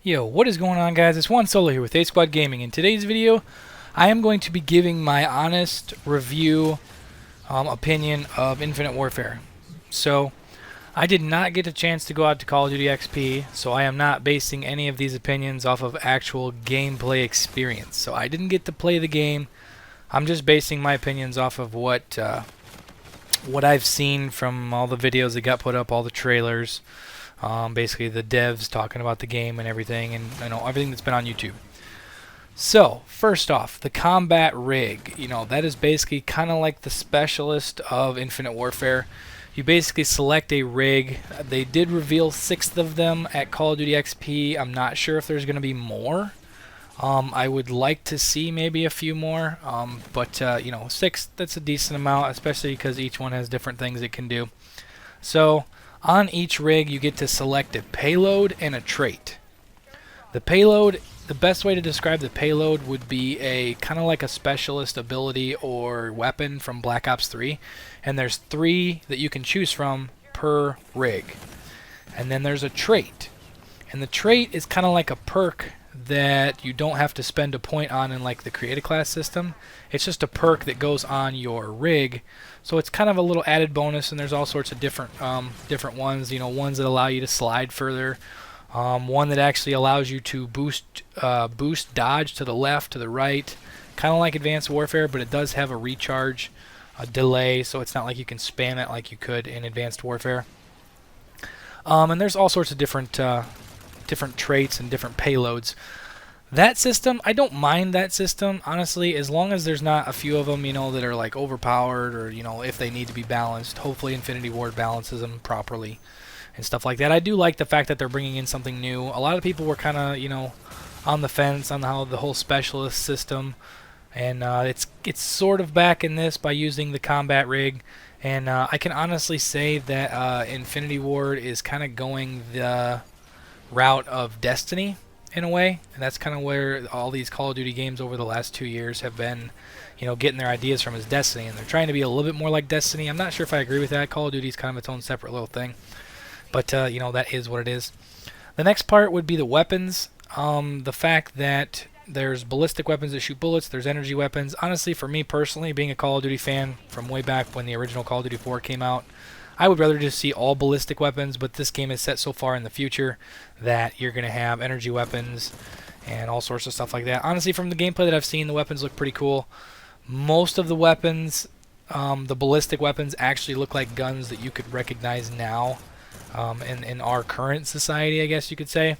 Yo, what is going on, guys? It's Juan Solo here with A Squad Gaming. In today's video, I am going to be giving my honest review opinion of Infinite Warfare. So, I did not get a chance to go out to Call of Duty XP, so I am not basing any of these opinions off of actual gameplay experience. So I didn't get to play the game. I'm just basing my opinions off of what I've seen from all the videos that got put up, all the trailers. Basically the devs talking about the game and everything, and everything that's been on YouTube. So first off, the combat rig, that is basically kind of like the specialist of Infinite Warfare. You basically select a rig. They did reveal 6 of them at Call of Duty XP. I'm not sure if there's going to be more. I would like to see maybe a few more, but 6, that's a decent amount, especially because each one has different things it can do. So on each rig, you get to select a payload and a trait. The payload, the best way to describe the payload would be a kind of like a specialist ability or weapon from Black Ops 3. And there's 3 that you can choose from per rig. And then there's a trait. And the trait is kind of like a perk that you don't have to spend a point on in like the create a class system. It's just a perk that goes on your rig, so it's kind of a little added bonus. And there's all sorts of different ones, ones that allow you to slide further, one that actually allows you to boost dodge to the left, to the right, kind of like Advanced Warfare, but it does have a recharge delay, so it's not like you can spam it like you could in Advanced Warfare. And there's all sorts of different traits and different payloads. That system, I don't mind that system, honestly, as long as there's not a few of them, that are like overpowered, or, if they need to be balanced. Hopefully Infinity Ward balances them properly and stuff like that. I do like the fact that they're bringing in something new. A lot of people were kind of, on the fence on how the whole specialist system, and it's sort of back in this by using the combat rig. And I can honestly say that Infinity Ward is kind of going the route of Destiny in a way, and that's kind of where all these Call of Duty games over the last 2 years have been, getting their ideas from, is Destiny, and they're trying to be a little bit more like Destiny. I'm not sure if I agree with that. Call of Duty is kind of its own separate little thing, but that is what it is. The next part would be the weapons. The fact that there's ballistic weapons that shoot bullets, there's energy weapons. Honestly, for me personally, being a Call of Duty fan from way back when the original Call of Duty 4 came out, I would rather just see all ballistic weapons, but this game is set so far in the future that you're going to have energy weapons and all sorts of stuff like that. Honestly, from the gameplay that I've seen, the weapons look pretty cool. Most of the weapons, the ballistic weapons, actually look like guns that you could recognize now in our current society, I guess you could say.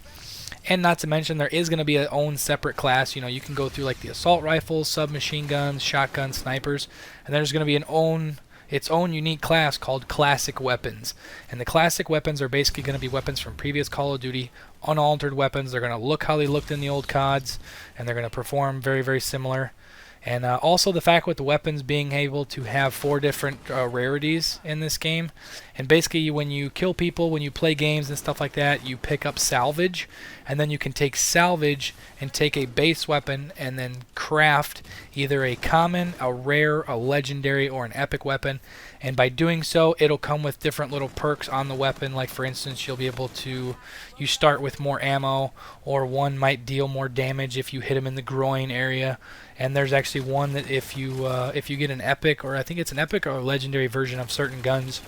And not to mention, there is going to be its own separate class. You can go through like the assault rifles, submachine guns, shotguns, snipers, and there's going to be its own unique class called classic weapons. And the classic weapons are basically going to be weapons from previous Call of Duty, unaltered weapons. They're going to look how they looked in the old CODs, and they're going to perform very, very similar. And also the fact with the weapons being able to have 4 different rarities in this game. And basically when you kill people, when you play games and stuff like that, you pick up salvage. And then you can take salvage and take a base weapon and then craft either a common, a rare, a legendary, or an epic weapon. And by doing so, it'll come with different little perks on the weapon. Like for instance, you'll be able to, you start with more ammo, or one might deal more damage if you hit him in the groin area. And there's actually one that if you get an epic, or I think it's an epic or a legendary version of certain guns,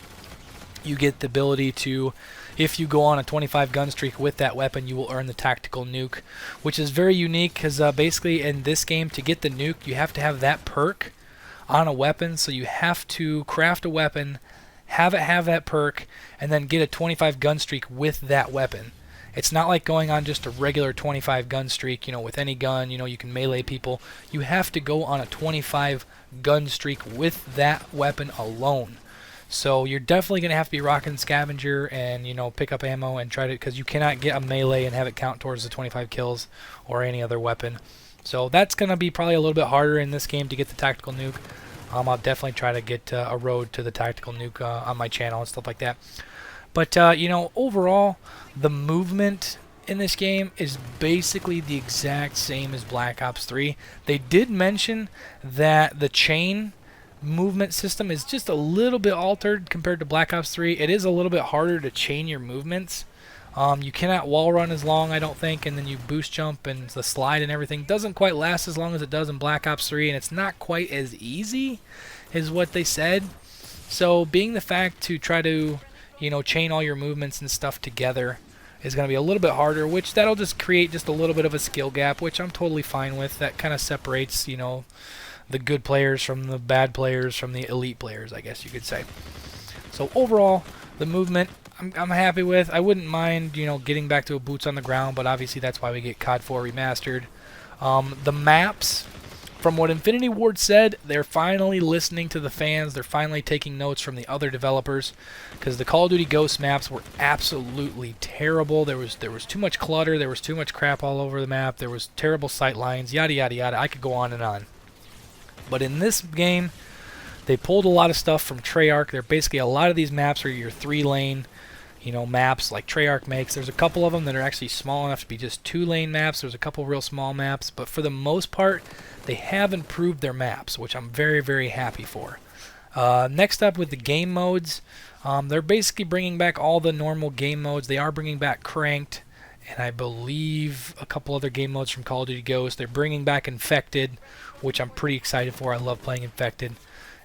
you get the ability to, if you go on a 25 gun streak with that weapon, you will earn the tactical nuke, which is very unique because basically in this game, to get the nuke, you have to have that perk on a weapon. So you have to craft a weapon, have it have that perk, and then get a 25 gun streak with that weapon. It's not like going on just a regular 25 gun streak, with any gun, you can melee people. You have to go on a 25 gun streak with that weapon alone. So you're definitely going to have to be rocking scavenger and, pick up ammo and try to, because you cannot get a melee and have it count towards the 25 kills or any other weapon. So that's going to be probably a little bit harder in this game to get the tactical nuke. I'll definitely try to get a road to the tactical nuke on my channel and stuff like that. But, overall, the movement in this game is basically the exact same as Black Ops 3. They did mention that the chain movement system is just a little bit altered compared to Black Ops 3. It is a little bit harder to chain your movements. You cannot wall run as long, I don't think, and then you boost jump and the slide and everything doesn't quite last as long as it does in Black Ops 3, and it's not quite as easy is what they said. So being the fact to try to, you know, chain all your movements and stuff together is going to be a little bit harder, which that'll just create just a little bit of a skill gap, which I'm totally fine with. That kind of separates, you know, the good players from the bad players from the elite players, I guess you could say. So overall, the movement I'm happy with. I wouldn't mind, you know, getting back to a boots on the ground, but obviously that's why we get COD 4 remastered. The maps, from what Infinity Ward said, they're finally listening to the fans. They're finally taking notes from the other developers, because the Call of Duty Ghost maps were absolutely terrible. There was too much clutter. There was too much crap all over the map. There was terrible sight lines, yada yada yada. I could go on and on. But in this game, they pulled a lot of stuff from Treyarch. They're basically, a lot of these maps are your 3-lane, you know, maps like Treyarch makes. There's a couple of them that are actually small enough to be just 2-lane maps. There's a couple real small maps, but for the most part, they have improved their maps, which I'm very, very happy for. Next up with the game modes, they're basically bringing back all the normal game modes. They are bringing back Cranked, and I believe a couple other game modes from Call of Duty Ghost. They're bringing back Infected, which I'm pretty excited for. I love playing Infected.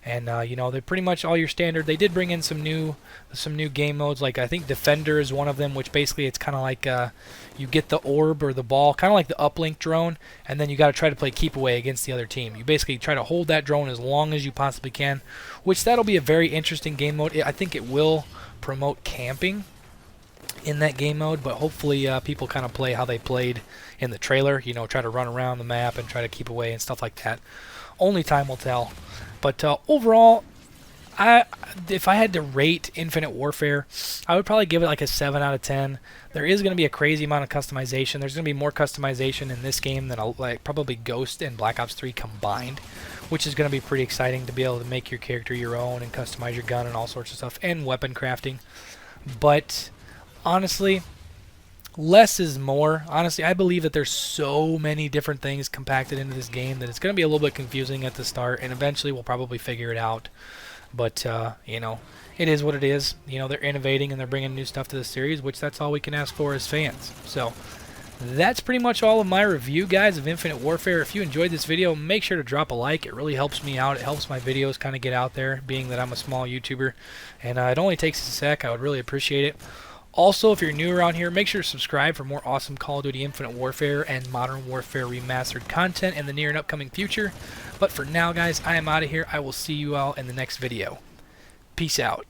And you know, they're pretty much all your standard. They did bring in some new game modes, like I think Defender is one of them, which basically it's kind of like you get the orb or the ball, kind of like the uplink drone, and then you got to try to play keep away against the other team. You basically try to hold that drone as long as you possibly can, which that'll be a very interesting game mode. I think it will promote camping in that game mode, but hopefully people kind of play how they played in the trailer, you know, try to run around the map and try to keep away and stuff like that. Only time will tell. But overall, if I had to rate Infinite Warfare, I would probably give it like a 7 out of 10. There is going to be a crazy amount of customization. There's going to be more customization in this game than like probably Ghost and Black Ops 3 combined, which is going to be pretty exciting to be able to make your character your own and customize your gun and all sorts of stuff, and weapon crafting. But honestly, less is more. Honestly, I believe that there's so many different things compacted into this game that it's going to be a little bit confusing at the start, and eventually we'll probably figure it out. But, you know, it is what it is. You know, they're innovating and they're bringing new stuff to the series, which that's all we can ask for as fans. So, that's pretty much all of my review, guys, of Infinite Warfare. If you enjoyed this video, make sure to drop a like. It really helps me out. It helps my videos kind of get out there, being that I'm a small YouTuber. And it only takes a sec. I would really appreciate it. Also, if you're new around here, make sure to subscribe for more awesome Call of Duty Infinite Warfare and Modern Warfare Remastered content in the near and upcoming future. But for now, guys, I am out of here. I will see you all in the next video. Peace out.